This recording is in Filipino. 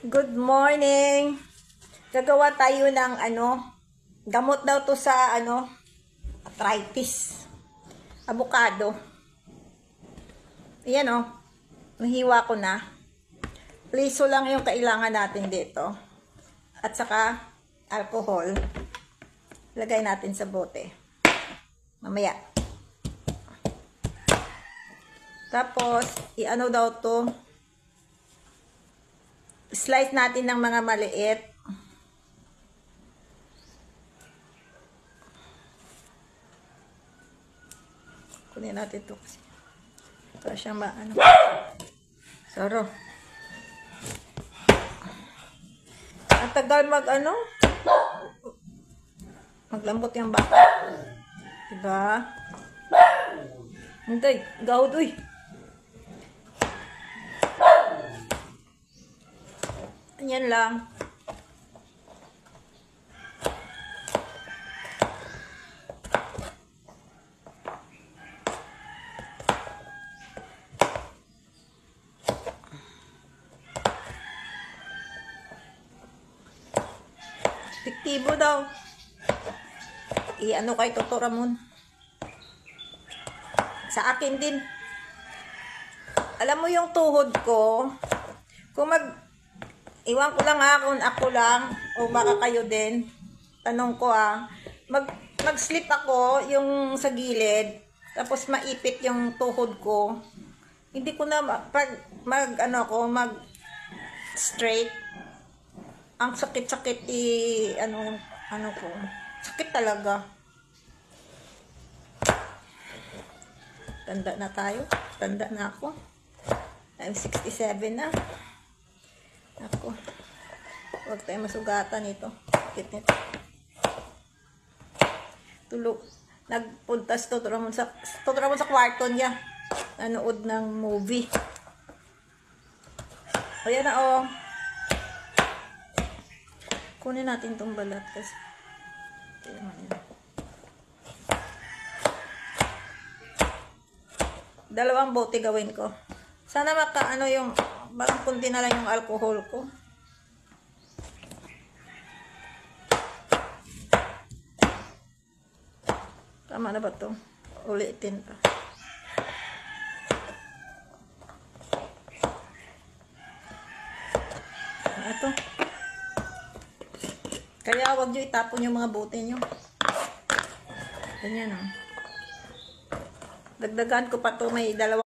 Good morning. Gagawa tayo ng gamot daw to sa arthritis. Avocado. Ayan nahiwa ko na. Liso lang yung kailangan natin dito. At saka alcohol. Lagay natin sa bote. Mamaya. Tapos, daw to. Slice natin ng mga maliit. Kunin natin ito kasi. Para siyang Saro. Ang tagal maglambot yung baka. Diba? Hindi, gawad uy. Yan lang. Epektibo daw. Kay Toto Ramon. Sa akin din. Alam mo yung tuhod ko, kung iwan ko lang kung ako lang o baka kayo din. Tanong ko mag-slip ako yung sa gilid tapos maipit yung tuhod ko. Hindi ko na mag straight. Ang sakit-sakit ko. Sakit talaga. Tanda na tayo. Tanda na ako. I'm 67 na. Ako. Huwag tayo masugatan ito. Sakit nito. Tulog. Nagpunta si Toto Ramon sa kwarto niya. Nanood ng movie. Ayan na Kunin natin tong balat kasi. Dalawang bote gawin ko. Sana yung parang kunti na lang yung alcohol ko. Tama na ba to? Ulitin pa. Ito. Kaya wag nyo itapon yung mga bote nyo. Ganyan Dagdagan ko pa to. May 2